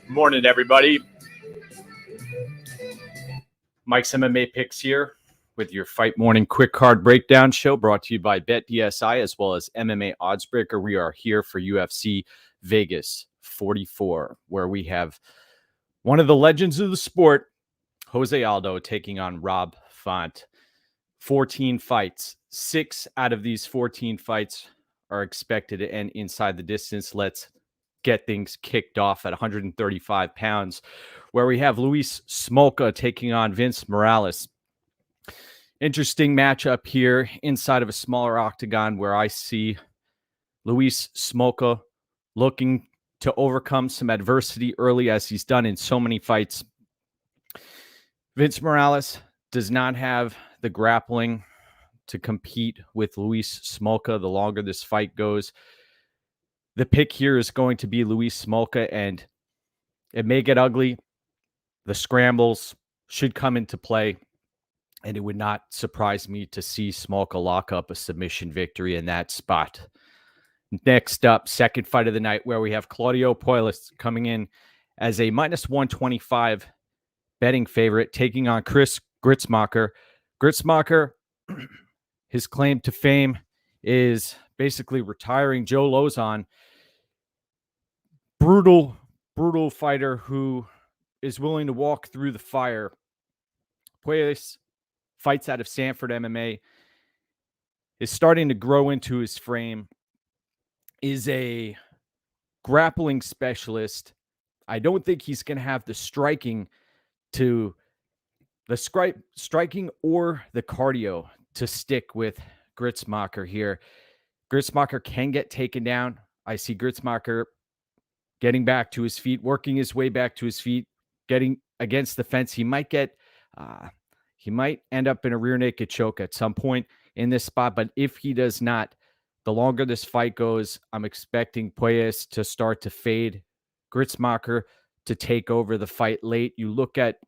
Morning, everybody. Mike's MMA Picks here with your Fight Morning Quick Card Breakdown show brought to you by BetDSI as well as MMA Oddsbreaker. We are here for UFC Vegas 44, where we have one of the legends of the sport, Jose Aldo, taking on Rob Font. 14 fights. 6 out of these 14 fights are expected to end inside the distance. Let's get things kicked off at 135 pounds, where we have Luis Smolka taking on Vince Morales. Interesting matchup here inside of a smaller octagon, where I see Luis Smolka looking to overcome some adversity early, as he's done in so many fights. Vince Morales does not have the grappling to compete with Luis Smolka the longer this fight goes. The pick here is going to be Luis Smolka, and it may get ugly. The scrambles should come into play, and it would not surprise me to see Smolka lock up a submission victory in that spot. Next up, second fight of the night, where we have Claudio Puelles coming in as a minus 125 betting favorite, taking on Puelles-Gruetzemacher. Gruetzemacher, his claim to fame is basically retiring Joe Lozon. Brutal fighter who is willing to walk through the fire. Puelles fights out of Sanford MMA, is starting to grow into his frame, is a grappling specialist. I don't think he's going to have the striking or the cardio to stick with Gruetzemacher here. Gruetzemacher can get taken down. I see Gruetzemacher getting back to his feet, working his way back to his feet, getting against the fence. He might end up in a rear naked choke at some point in this spot, but if he does not, the longer this fight goes, I'm expecting Puelles to start to fade, Gruetzemacher to take over the fight late. You look at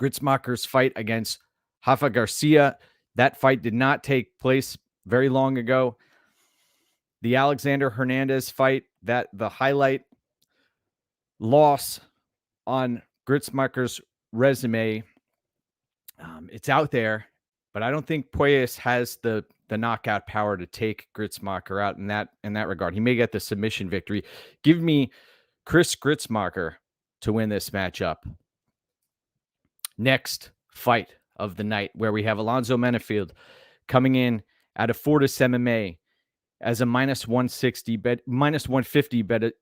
Gruetzemacher's fight against Rafa Garcia. That fight did not take place very long ago. The Alexander Hernandez fight, that the highlight loss on Gruetzemacher's resume, it's out there, but I don't think Puelles has the knockout power to take Gruetzemacher out in that regard. He may get the submission victory. Give me Puelles-Gruetzemacher to win this matchup. Next fight of the night, where we have Alonzo Menifield coming in out of Fortis MMA as a minus 150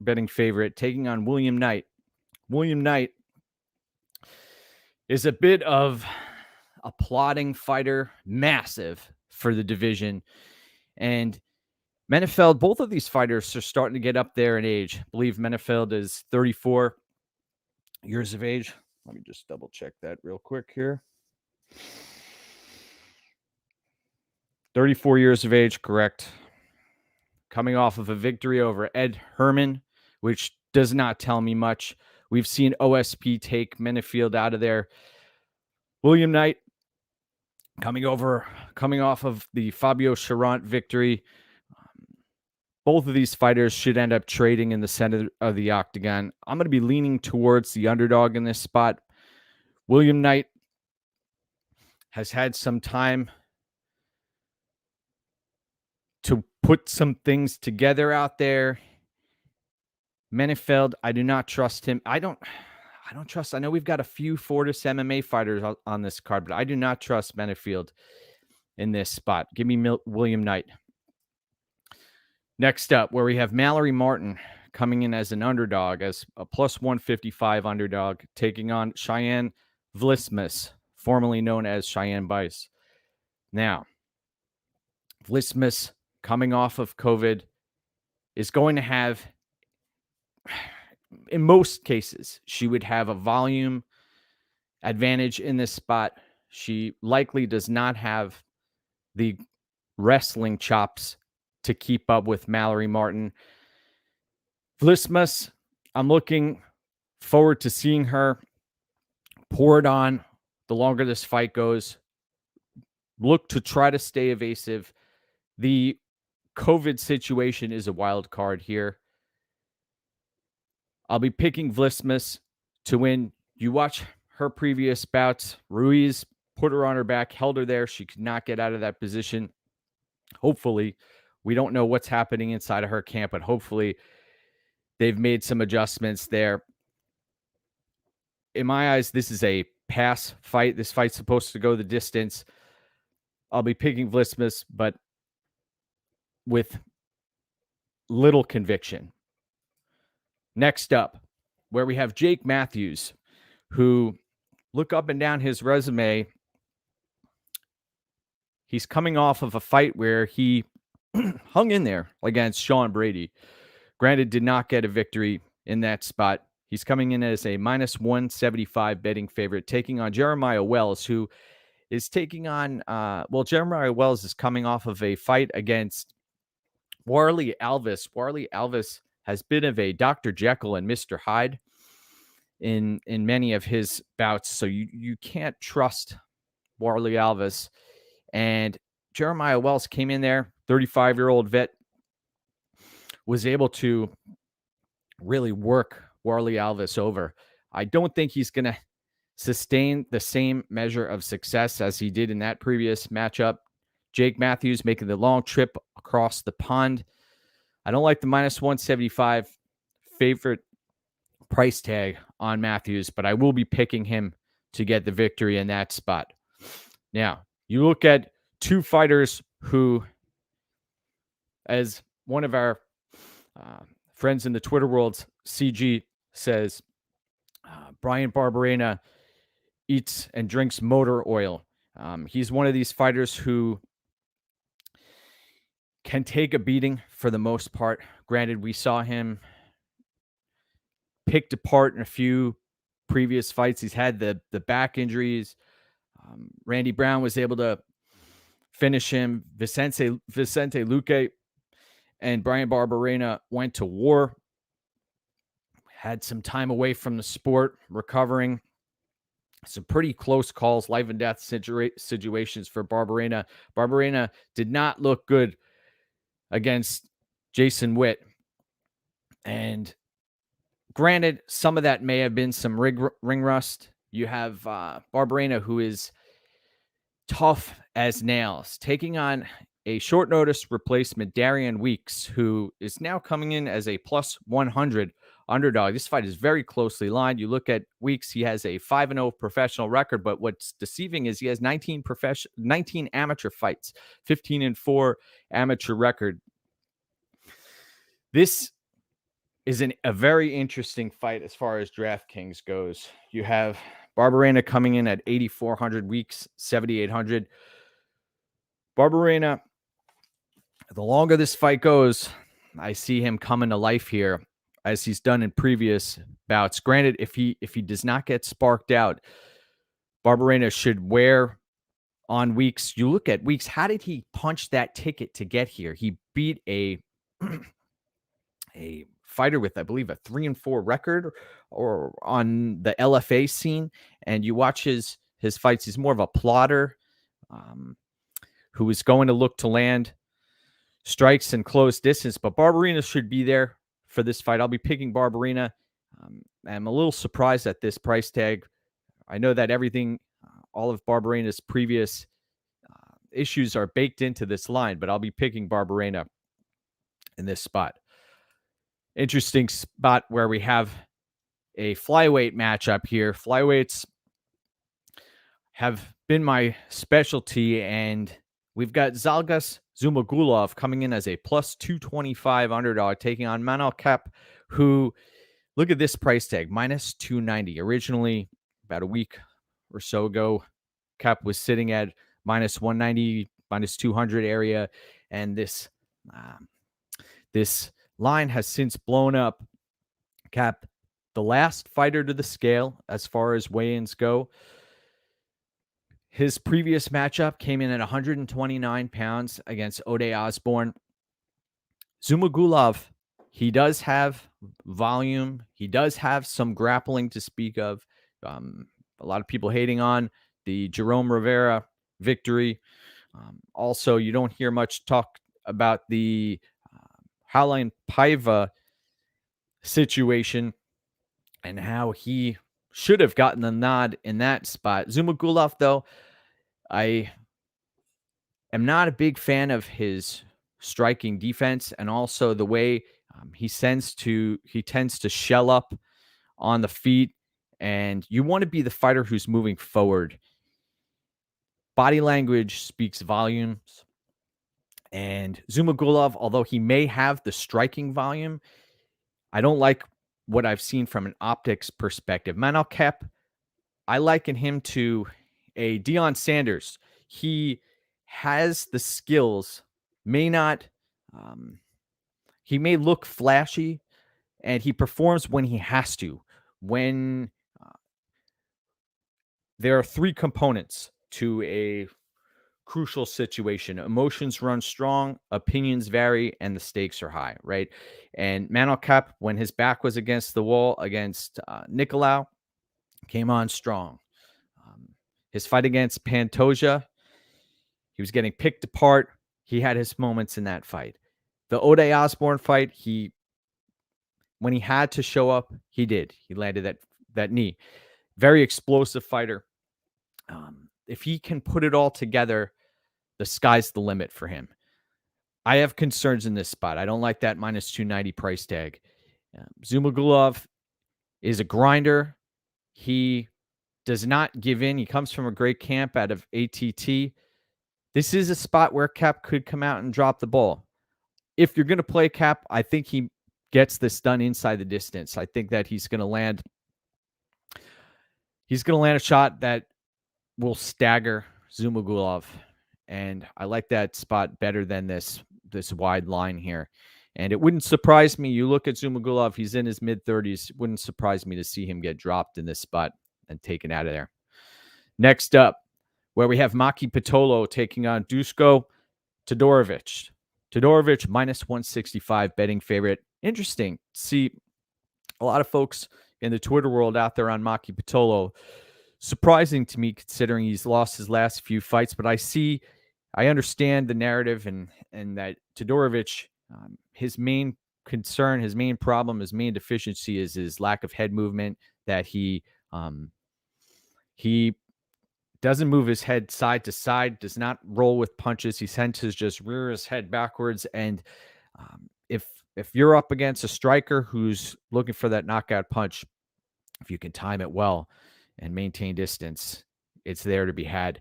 betting favorite, taking on William Knight. William Knight is a bit of a plodding fighter, massive for the division. And Menifield, both of these fighters are starting to get up there in age. I believe Menifield is 34 years of age. Let me just double check that real quick here. 34 years of age, correct. Coming off of a victory over Ed Herman, which does not tell me much. We've seen OSP take Menifield out of there. William Knight coming off of the Fabio Charant victory. Both of these fighters should end up trading in the center of the octagon. I'm going to be leaning towards the underdog in this spot. William Knight has had some time to put some things together out there. Menifield, I do not trust him. I know we've got a few Fortis MMA fighters on this card, but I do not trust Menifield in this spot. Give me William Knight. Next up, where we have Mallory Martin coming in as an underdog, as a plus 155 underdog, taking on Cheyenne-Vlismas, formerly known as Cheyenne Bice. Now, Vlismas, coming off of COVID, is going to have, in most cases, she would have a volume advantage in this spot. She likely does not have the wrestling chops to keep up with Mallory Martin. Vlismas, I'm looking forward to seeing her pour it on the longer this fight goes. Look to try to stay evasive. The COVID situation is a wild card here. I'll be picking Vlismas to win. You watch her previous bouts. Ruiz put her on her back, held her there. She could not get out of that position. Hopefully, we don't know what's happening inside of her camp, but hopefully they've made some adjustments there. In my eyes, this is a pass fight. This fight's supposed to go the distance. I'll be picking Vlismas, but with little conviction. Next up, where we have Jake Matthews, who, look up and down his resume, he's coming off of a fight where he hung in there against Sean Brady. Granted, did not get a victory in that spot. He's coming in as a -175 betting favorite, taking on Jeremiah Wells, who is taking on, Jeremiah Wells is coming off of a fight against Warlley Alves. Warlley Alves has been of a Dr. Jekyll and Mr. Hyde in many of his bouts, so you can't trust Warlley Alves. And Jeremiah Wells came in there, 35-year-old vet, was able to really work Warlley Alves over. I don't think he's going to sustain the same measure of success as he did in that previous matchup. Jake Matthews making the long trip across the pond. I don't like the -175 favorite price tag on Matthews, but I will be picking him to get the victory in that spot. Now, you look at two fighters who, as one of our friends in the Twitter world, CG, says, Brian Barberena eats and drinks motor oil. He's one of these fighters who can take a beating for the most part. Granted, we saw him picked apart in a few previous fights. He's had the back injuries. Randy Brown was able to finish him. Vicente Luque and Brian Barberena went to war. Had some time away from the sport, recovering. Some pretty close calls, life and death situations for Barberena. Barberena did not look good against Jason Witt. And granted, some of that may have been some ring rust. You have Barberena, who is tough as nails, taking on a short notice replacement, Darian Weeks, who is now coming in as a +100 underdog. This fight is very closely lined. You look at Weeks, he has a 5-0 professional record, but what's deceiving is he has 19 amateur fights, 15-4 amateur record. This is a very interesting fight as far as DraftKings goes. You have Barberena coming in at 8,400, Weeks 7,800. Barberena, the longer this fight goes, I see him coming to life here, as he's done in previous bouts. Granted, if he does not get sparked out, Barberena should wear on Weeks. You look at Weeks, how did he punch that ticket to get here? He beat a fighter with, I believe, a 3-4 record or on the LFA scene. And you watch his fights, he's more of a plotter who is going to look to land strikes and close distance. But Barberena should be there for this fight. I'll be picking Barberena. I'm a little surprised at this price tag. I know that all of Barberena's previous issues are baked into this line, but I'll be picking Barberena in this spot. Interesting spot where we have a flyweight matchup here. Flyweights have been my specialty, and we've got Zhalgas Zhumagulov coming in as a +225 underdog, taking on Menifield-Knight, who, look at this price tag, -290. Originally, about a week or so ago, Knight was sitting at -190, -200 area, and this line has since blown up. Knight, the last fighter to the scale as far as weigh-ins go. His previous matchup came in at 129 pounds against Ode Osborne. Zhumagulov, he does have volume. He does have some grappling to speak of. A lot of people hating on the Jerome Rivera victory. Also, you don't hear much talk about the Raulian Paiva situation and how he should have gotten the nod in that spot. Zhumagulov, though, I am not a big fan of his striking defense and also the way he tends to shell up on the feet. And you want to be the fighter who's moving forward. Body language speaks volumes. And Zhumagulov, although he may have the striking volume, I don't like what I've seen from an optics perspective. Menifield-Knight, I liken him to a Deion Sanders. He has the skills, he may look flashy, and he performs when he has to. When there are three components to a crucial situation: emotions run strong, opinions vary, and the stakes are high, right? And Menifield-Knight, when his back was against the wall against Nicolau, came on strong. His fight against Pantoja, he was getting picked apart. He had his moments in that fight. The Ode Osborne fight, when he had to show up, he did. He landed that knee. Very explosive fighter. If he can put it all together, the sky's the limit for him. I have concerns in this spot. I don't like that minus 290 price tag. Zhumagulov is a grinder. He does not give in. He comes from a great camp out of ATT. This is a spot where Kape could come out and drop the ball. If you're going to play Kape, I think he gets this done inside the distance. I think that he's going to land a shot that will stagger Zhumagulov. And I like that spot better than this wide line here. And it wouldn't surprise me. You look at Zhumagulov, he's in his mid-30s. It wouldn't surprise me to see him get dropped in this spot and taken out of there. Next up, where we have Maki Pitolo taking on Duško Todorovic. Todorovic minus 165 betting favorite. Interesting. See a lot of folks in the Twitter world out there on Maki Pitolo. Surprising to me considering he's lost his last few fights, but I understand the narrative and that Todorovic, his main concern, his main problem, his main deficiency is his lack of head movement, that he doesn't move his head side to side, does not roll with punches. He tends to just rear his head backwards. And if you're up against a striker who's looking for that knockout punch, if you can time it well and maintain distance, it's there to be had.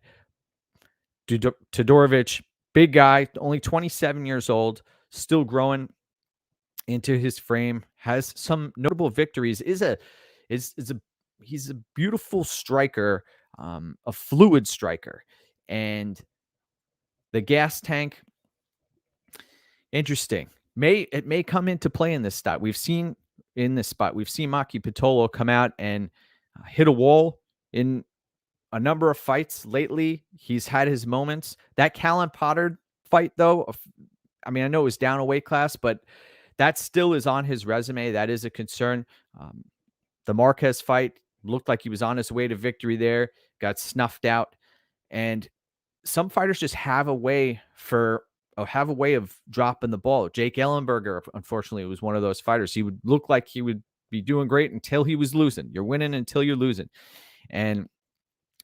Todorovic, big guy, only 27 years old, still growing into his frame, has some notable victories, he's a beautiful striker, a fluid striker. And the gas tank, interesting. It may come into play in this spot. We've seen Maki Pitolo come out and hit a wall in a number of fights lately. He's had his moments. That Callan Potter fight, though, I mean, I know it was down a weight class, but that still is on his resume. That is a concern. The Marquez fight looked like he was on his way to victory there, got snuffed out. And some fighters just have a way of dropping the ball. Jake Ellenberger, unfortunately, was one of those fighters. He would look like he would be doing great until he was losing. You're winning until you're losing. And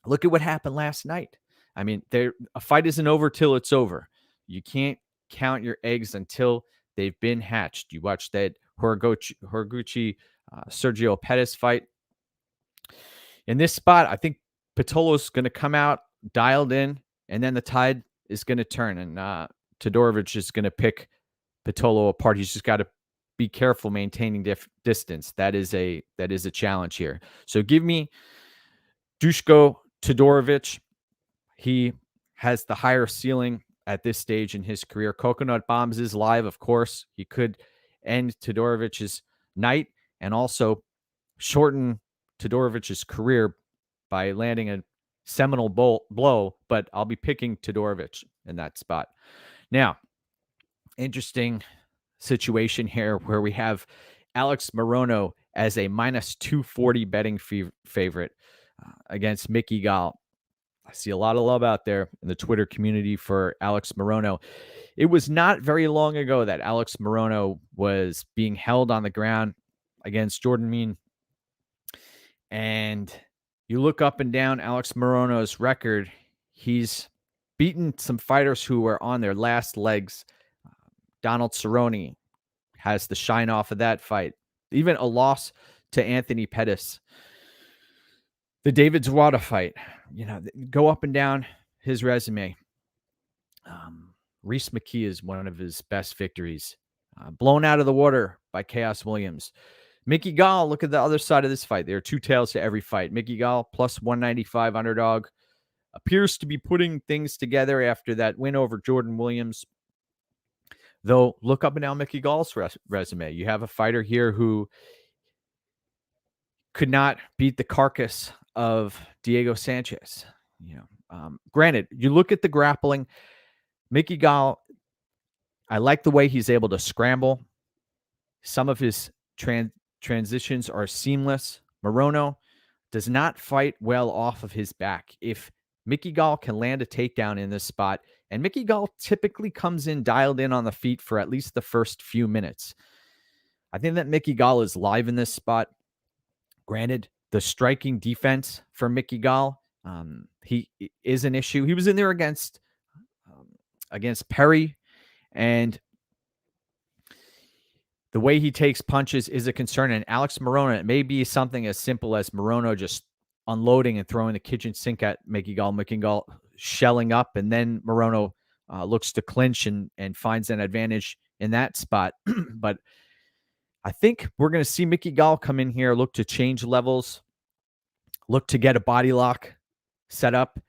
look at what happened last night. I mean, a fight isn't over till it's over. You can't count your eggs until they've been hatched. You watched that Horiguchi Sergio Pettis fight. In this spot, I think Pitolo's going to come out dialed in, and then the tide is going to turn, and Todorovic is going to pick Pitolo apart. He's just got to be careful maintaining distance. That is a challenge here. So give me Duško Todorovic. He has the higher ceiling at this stage in his career. Coconut Bombs is live, of course. He could end Todorovic's night and also shorten Todorovic's career by landing a seminal blow, but I'll be picking Todorovic in that spot. Now, interesting situation here where we have Alex Morono as a minus 240 betting favorite against Mickey Gall. I see a lot of love out there in the Twitter community for Alex Morono. It was not very long ago that Alex Morono was being held on the ground against Jordan Mein. And you look up and down Alex Morono's record, he's beaten some fighters who were on their last legs. Donald Cerrone has the shine off of that fight. Even a loss to Anthony Pettis. The David Zawada fight, go up and down his resume. Reese McKee is one of his best victories. Blown out of the water by Chaos Williams. Mickey Gall, look at the other side of this fight. There are two tails to every fight. Mickey Gall, plus 195 underdog. Appears to be putting things together after that win over Jordan Williams. Though, look up and down Mickey Gall's resume. You have a fighter here who could not beat the carcass of Diego Sanchez. Granted, you look at the grappling, Mickey Gall, I like the way he's able to scramble. Some of his transitions are seamless. Morono does not fight well off of his back. If Mickey Gall can land a takedown in this spot, and Mickey Gall typically comes in dialed in on the feet for at least the first few minutes. I think that Mickey Gall is live in this spot. Granted, the striking defense for Mickey Gall, he is an issue. He was in there against Perry, and the way he takes punches is a concern. And Alex Morono, it may be something as simple as Morono just unloading and throwing the kitchen sink at Mickey Gall shelling up, and then Morono looks to clinch and finds an advantage in that spot. But I think we're going to see Mickey Gall come in here, look to change levels, look to get a body lock set up,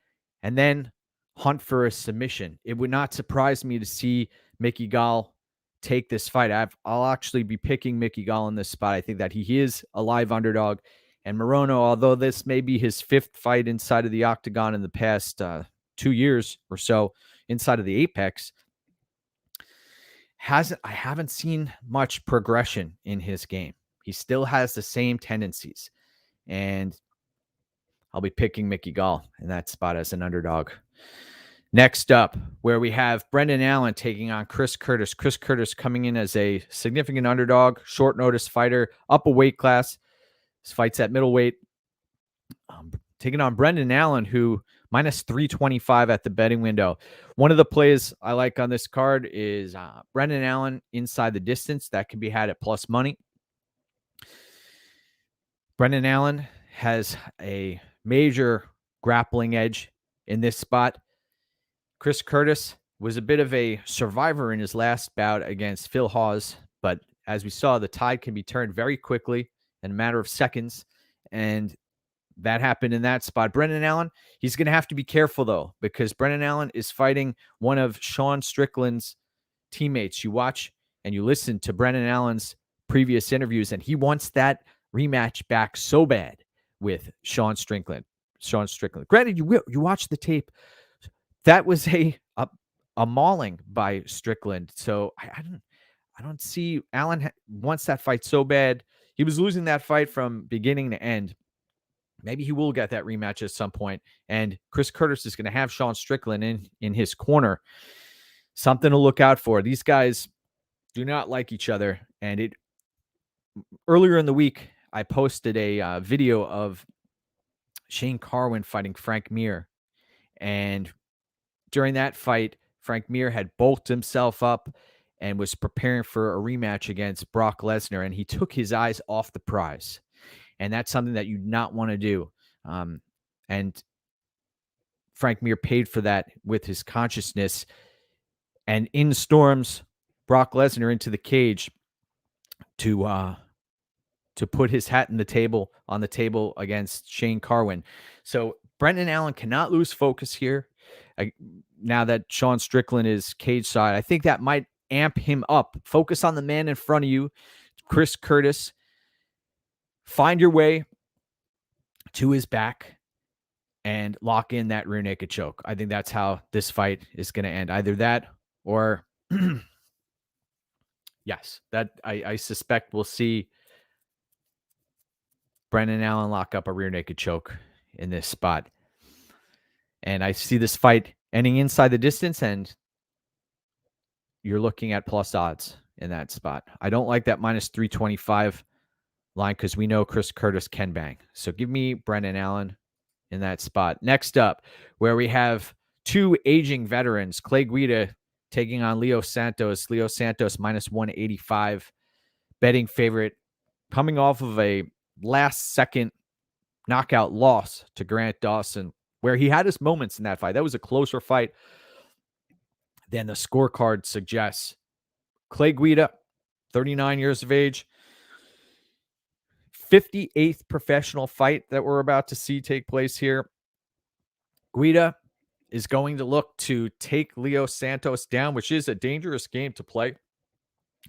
and then hunt for a submission. It would not surprise me to see Mickey Gall take this fight. I'll actually be picking Mickey Gall in this spot. I think that he is a live underdog. And Morono, although this may be his fifth fight inside of the octagon in the past 2 years or so inside of the Apex, I haven't seen much progression in his game. He still has the same tendencies. And I'll be picking Mickey Gall in that spot as an underdog. Next up, where we have Brendan Allen taking on Chris Curtis. Chris Curtis coming in as a significant underdog, short notice fighter, up a weight class. His fight's at middleweight. Taking on Brendan Allen, who minus 325 at the betting window. One of the plays I like on this card is Brendan Allen inside the distance. That can be had at plus money. Brendan Allen has a major grappling edge in this spot. Chris Curtis was a bit of a survivor in his last bout against Phil Hawes, but as we saw, the tide can be turned very quickly in a matter of seconds, and that happened in that spot. Brendan Allen, he's going to have to be careful, though, because Brendan Allen is fighting one of Sean Strickland's teammates. You watch and you listen to Brendan Allen's previous interviews, and he wants that rematch back so bad with Sean Strickland. Granted, you watch the tape. That was a mauling by Strickland. So I don't see Allen wants that fight so bad. He was losing that fight from beginning to end. Maybe he will get that rematch at some point. And Chris Curtis is going to have Sean Strickland in his corner. Something to look out for. These guys do not like each other. And earlier in the week, I posted a video of Shane Carwin fighting Frank Mir. And during that fight, Frank Mir had bulked himself up and was preparing for a rematch against Brock Lesnar, and he took his eyes off the prize. And that's something that you do not want to do. And Frank Mir paid for that with his consciousness. And in storms Brock Lesnar into the cage to put his hat on the table against Shane Carwin. So Brendan Allen cannot lose focus here. Now that Sean Strickland is cage side, I think that might amp him up. Focus on the man in front of you, Chris Curtis. Find your way to his back and lock in that rear naked choke. I think that's how this fight is going to end. Either that or Yes, that I suspect we'll see Brendan Allen lock up a rear naked choke in this spot. And I see this fight ending inside the distance, and you're looking at plus odds in that spot. I don't like that minus 325 line because we know Chris Curtis can bang. So give me Brendan Allen in that spot. Next up, where we have two aging veterans, Clay Guida taking on Leo Santos. Leo Santos minus 185, betting favorite, coming off of a last-second knockout loss to Grant Dawson, where he had his moments in that fight. That was a closer fight than the scorecard suggests. Clay Guida, 39 years of age, 58th professional fight that we're about to see take place here. Guida is going to look to take Leo Santos down, which is a dangerous game to play.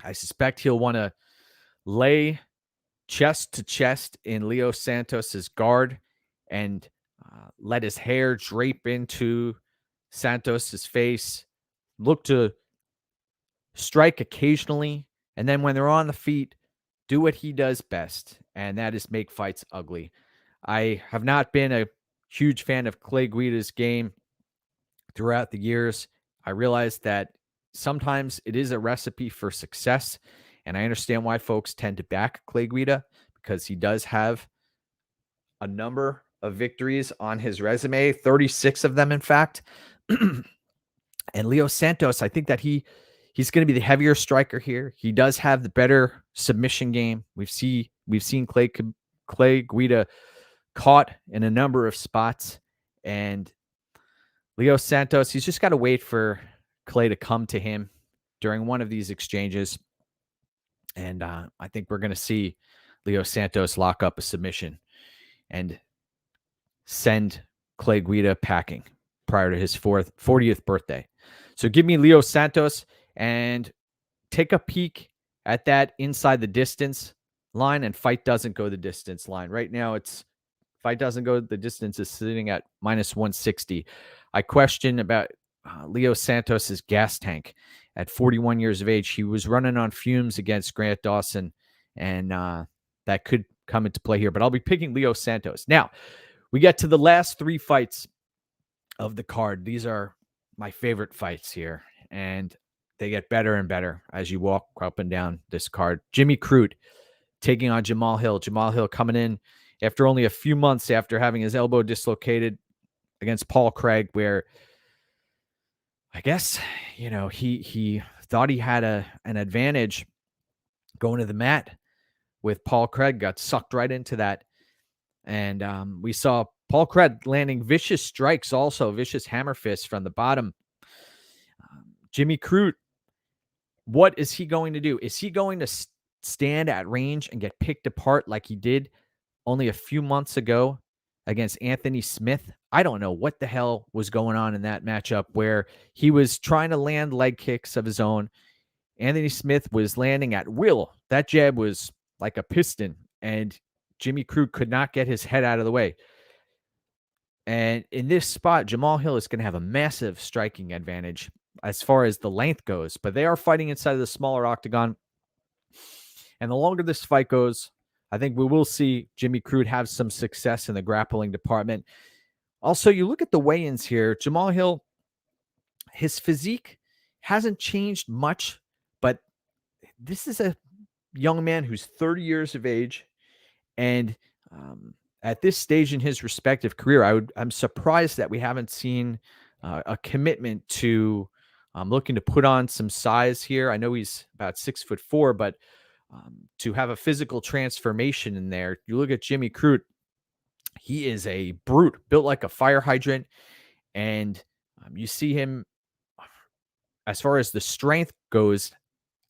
I suspect he'll want to lay chest to chest in Leo Santos's guard and let his hair drape into Santos's face, look to strike occasionally, and then when they're on the feet, do what he does best, and that is make fights ugly. I have not been a huge fan of Clay Guida's game throughout the years. I realize that sometimes it is a recipe for success, and I understand why folks tend to back Clay Guida because he does have a number of victories on his resume, 36 of them, in fact. And Leo Santos, I think that he's going to be the heavier striker here. He does have the better submission game. We've seen Clay Guida caught in a number of spots, and Leo Santos, he's just got to wait for Clay to come to him during one of these exchanges. And I think we're going to see Leo Santos lock up a submission and send Clay Guida packing prior to his 40th birthday. So give me Leo Santos and take a peek at that inside the distance line, and fight doesn't go the distance line. Right now, it's fight doesn't go the distance is sitting at minus 160. I question about Leo Santos's gas tank at 41 years of age. He was running on fumes against Grant Dawson, and that could come into play here. But I'll be picking Leo Santos. Now, we get to the last three fights of the card. These are my favorite fights here, and they get better and better as you walk up and down this card. Jimmy Crute taking on Jamal Hill. Jamal Hill coming in after only a few months after having his elbow dislocated against Paul Craig, where I guess, he thought he had an advantage going to the mat with Paul Craig, got sucked right into that. And we saw Paul Craig landing vicious strikes, also vicious hammer fists from the bottom. Jimmy Crute, what is he going to do? Is he going to stand at range and get picked apart like he did only a few months ago against Anthony Smith? I don't know what the hell was going on in that matchup where he was trying to land leg kicks of his own. Anthony Smith was landing at will. That jab was like a piston, and Jimmy Crute could not get his head out of the way. And in this spot, Jamal Hill is going to have a massive striking advantage as far as the length goes, but they are fighting inside of the smaller octagon. And the longer this fight goes, I think we will see Jimmy Crute have some success in the grappling department. Also, you look at the weigh-ins here. Jamal Hill, his physique hasn't changed much, but this is a young man who's 30 years of age. And at this stage in his respective career, I'm surprised that we haven't seen a commitment to looking to put on some size here. I know he's about 6'4", but to have a physical transformation in there. You look at Jimmy Crute, he is a brute, built like a fire hydrant. And you see him, as far as the strength goes,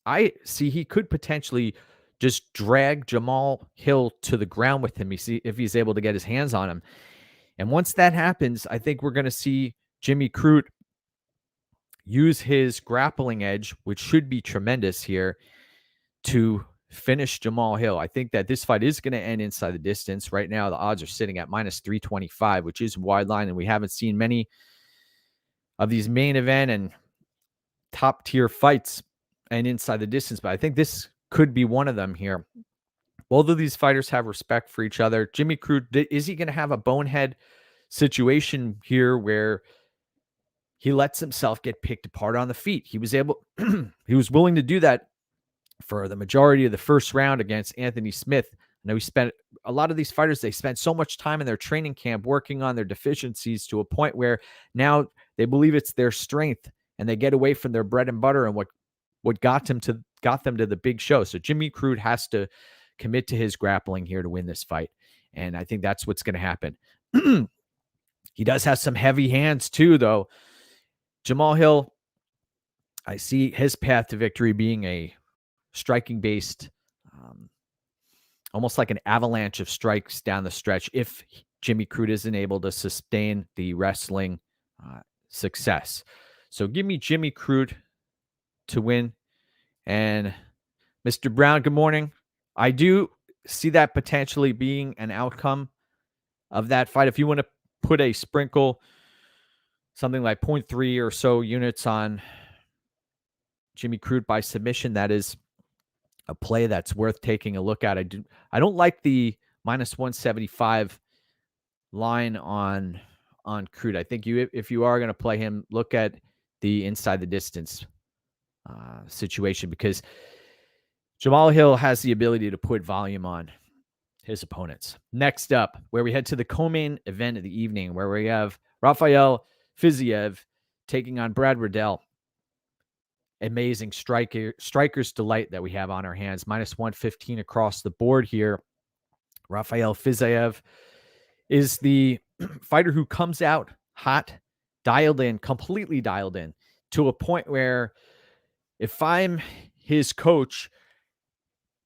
I see he could potentially just drag Jamal Hill to the ground with him. You see if he's able to get his hands on him. And once that happens, I think we're going to see Jimmy Crute use his grappling edge, which should be tremendous here, to finish Jamal Hill. I think that this fight is going to end inside the distance. Right now, the odds are sitting at minus 325, which is wide line, and we haven't seen many of these main event and top tier fights and inside the distance, but I think this could be one of them here. Both of these fighters have respect for each other. Jimmy Crute, is he going to have a bonehead situation here where he lets himself get picked apart on the feet? He was willing to do that for the majority of the first round against Anthony Smith. I know he spent a lot of these fighters, they spent so much time in their training camp working on their deficiencies to a point where now they believe it's their strength and they get away from their bread and butter and what got them to the big show. So Jimmy Crute has to commit to his grappling here to win this fight. And I think that's what's going to happen. He does have some heavy hands too, though. Jamal Hill, I see his path to victory being a striking-based, almost like an avalanche of strikes down the stretch if Jimmy Crute isn't able to sustain the wrestling success. So give me Jimmy Crute to win. And Mr. Brown, good morning. I do see that potentially being an outcome of that fight. If you want to put a sprinkle, something like 0.3 or so units on Jimmy Crute by submission, that is a play that's worth taking a look at. I don't like the -175 line on Crute. I think if you are going to play him, look at the inside the distance situation, because Jamal Hill has the ability to put volume on his opponents. Next up, where we head to the co-main event of the evening, where we have Rafael Fiziev taking on Brad Riddell. Amazing striker's delight that we have on our hands. -115 across the board here. Rafael Fiziev is the fighter who comes out hot, dialed in, completely dialed in, to a point where if I'm his coach,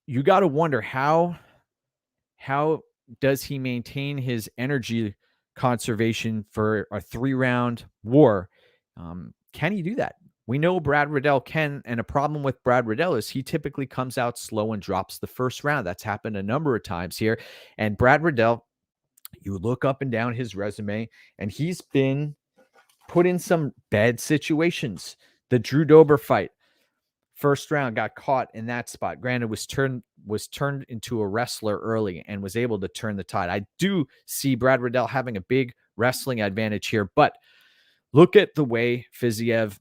you got to wonder how does he maintain his energy conservation for a 3-round war? Can he do that? We know Brad Riddell can, and a problem with Brad Riddell is he typically comes out slow and drops the first round. That's happened a number of times here. And Brad Riddell, you look up and down his resume, and he's been put in some bad situations. The Drew Dober fight, first round, got caught in that spot. Granted, was turned into a wrestler early and was able to turn the tide. I do see Brad Riddell having a big wrestling advantage here, but look at the way Fiziev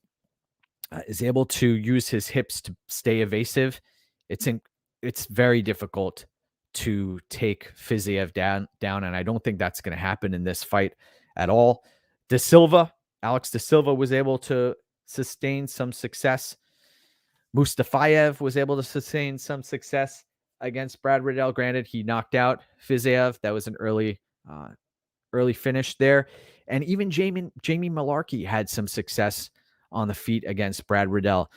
is able to use his hips to stay evasive. It's very difficult to take Fiziev down, and I don't think that's going to happen in this fight at all. Alex De Silva was able to sustain some success. Mustafayev was able to sustain some success against Brad Riddell. Granted, he knocked out Fiziev. That was an early finish there. And even Jamie Malarkey had some success on the feet against Brad Riddell.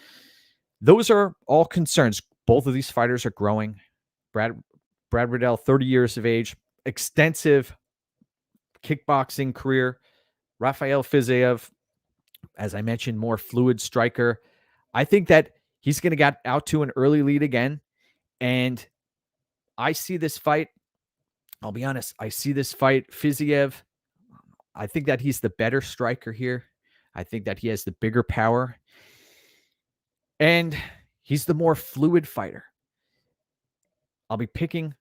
Those are all concerns. Both of these fighters are growing. Brad Riddell, 30 years of age, extensive kickboxing career. Rafael Fiziev, as I mentioned, more fluid striker. I think that he's going to get out to an early lead again. And I see this fight, I'll be honest, Fiziev, I think that he's the better striker here. I think that he has the bigger power. And he's the more fluid fighter. I'll be picking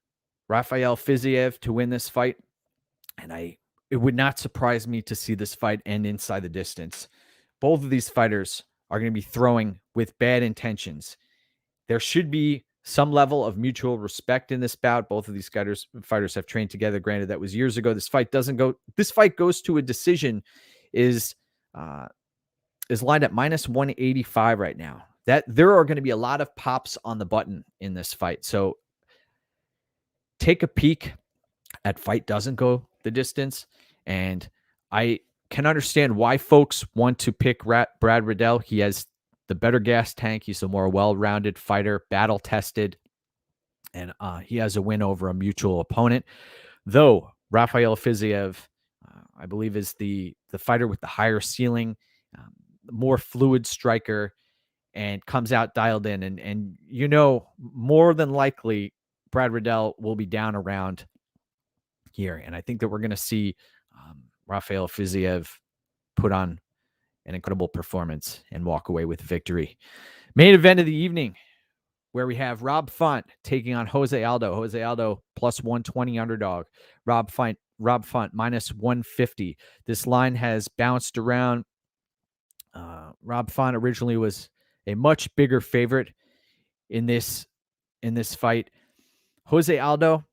Rafael Fiziev to win this fight. And it would not surprise me to see this fight end inside the distance. Both of these fighters are going to be throwing with bad intentions. There should be some level of mutual respect in this bout. Both of these fighters have trained together. Granted, that was years ago. This fight goes to a decision, is lined at -185 right now. That there are going to be a lot of pops on the button in this fight. So take a peek at fight doesn't go the distance. And I can understand why folks want to pick Brad Riddell. He has the better gas tank. He's a more well-rounded fighter, battle-tested, and he has a win over a mutual opponent. Though Rafael Fiziev, I believe, is the fighter with the higher ceiling, more fluid striker, and comes out dialed in. And more than likely, Brad Riddell will be down around here. And I think that we're going to see Rafael Fiziev put on an incredible performance and walk away with victory. Main event of the evening, where we have Rob Font taking on Jose Aldo. Jose Aldo plus 120 underdog. Rob Font minus 150. This line has bounced around. Rob Font originally was a much bigger favorite in this fight. Jose Aldo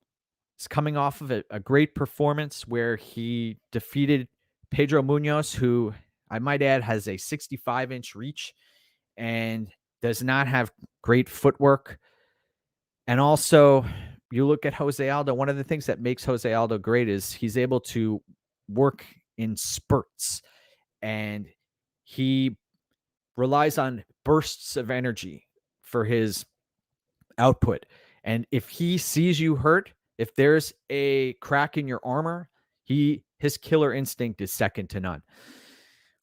is coming off of a great performance where he defeated Pedro Munoz, who I might add has a 65-inch reach and does not have great footwork. And also, you look at Jose Aldo, one of the things that makes Jose Aldo great is he's able to work in spurts, and he relies on bursts of energy for his output. And if he sees you hurt, if there's a crack in your armor, his killer instinct is second to none.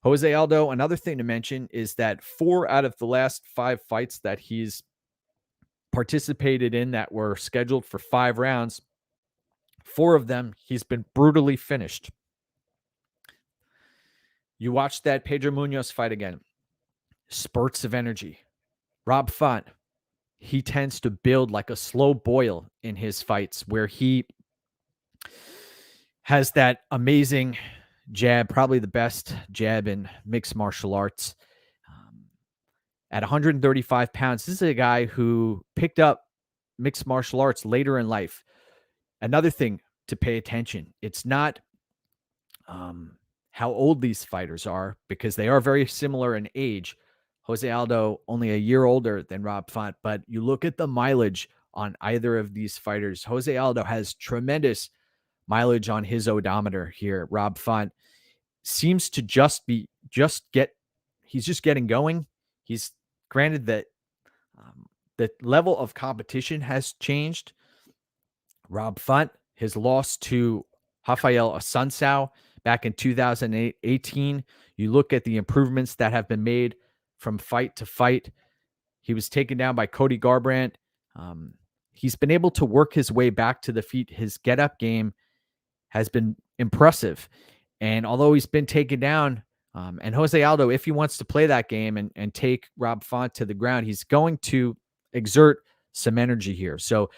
Jose Aldo, another thing to mention is that 4 out of the last 5 fights that he's participated in that were scheduled for 5 rounds, 4 of them he's been brutally finished. You watch that Pedro Munoz fight again. Spurts of energy. Rob Font, he tends to build like a slow boil in his fights where he has that amazing jab, probably the best jab in mixed martial arts. At 135 pounds, this is a guy who picked up mixed martial arts later in life. Another thing to pay attention, it's not how old these fighters are, because they are very similar in age. Jose Aldo only a year older than Rob Font, but you look at the mileage on either of these fighters. Jose Aldo has tremendous mileage on his odometer here. Rob Font seems to he's just getting going. He's granted that the level of competition has changed. Rob Font, his loss to Rafael Assunção back in 2018, you look at the improvements that have been made from fight to fight. He was taken down by Cody Garbrandt. He's been able to work his way back to the feet. His get-up game has been impressive. And although he's been taken down, and Jose Aldo, if he wants to play that game and take Rob Font to the ground, he's going to exert some energy here. So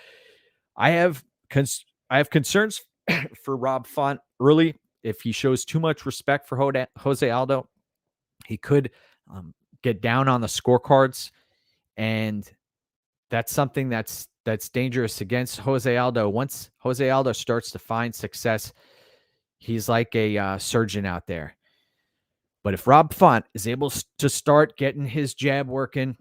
I have concerns for Rob Font early. If he shows too much respect for Jose Aldo, he could get down on the scorecards, and that's something that's dangerous against Jose Aldo. Once Jose Aldo starts to find success, he's like a surgeon out there. But if Rob Font is able to start getting his jab working,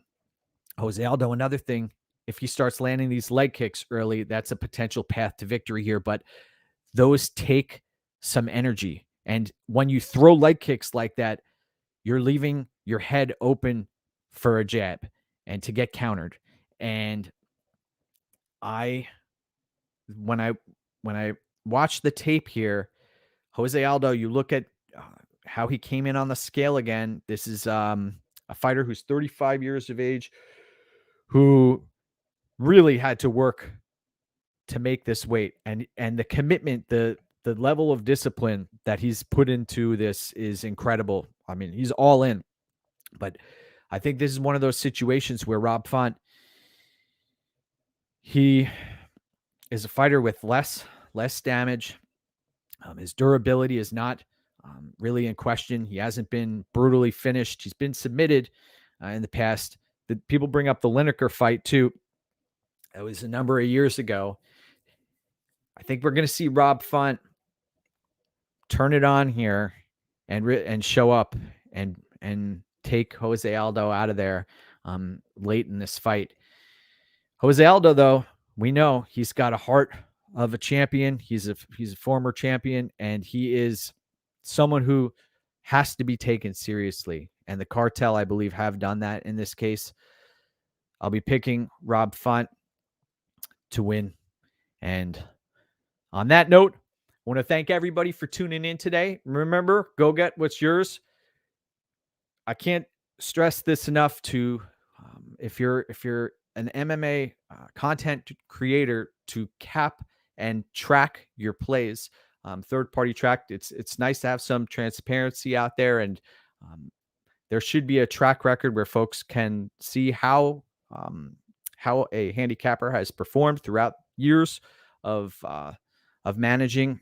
Jose Aldo, another thing, if he starts landing these leg kicks early, that's a potential path to victory here. But those take some energy. And when you throw leg kicks like that, you're leaving your head open for a jab and to get countered. And when I watch the tape here, Jose Aldo, you look at how he came in on the scale again. This is a fighter who's 35 years of age, who really had to work to make this weight, and the commitment, the level of discipline that he's put into this is incredible. I mean, he's all in. But I think this is one of those situations where Rob Font, he is a fighter with less damage. His durability is not really in question. He hasn't been brutally finished. He's been submitted in the past. People bring up the Lineker fight too. That was a number of years ago. I think we're going to see Rob Font turn it on here and show up and take Jose Aldo out of there late in this fight. Jose Aldo, though, we know he's got a heart of a champion. He's a former champion, and he is someone who has to be taken seriously. And the cartel, I believe, have done that in this case. I'll be picking Rob Font to win. And on that note, I want to thank everybody for tuning in today. Remember, go get what's yours. I can't stress this enough to, if you're an MMA content creator, to cap and track your plays, third-party track. It's nice to have some transparency out there, and there should be a track record where folks can see how a handicapper has performed throughout years of managing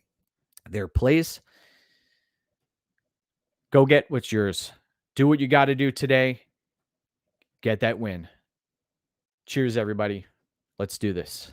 their plays. Go get what's yours. Do what you got to do today. Get that win. Cheers, everybody. Let's do this.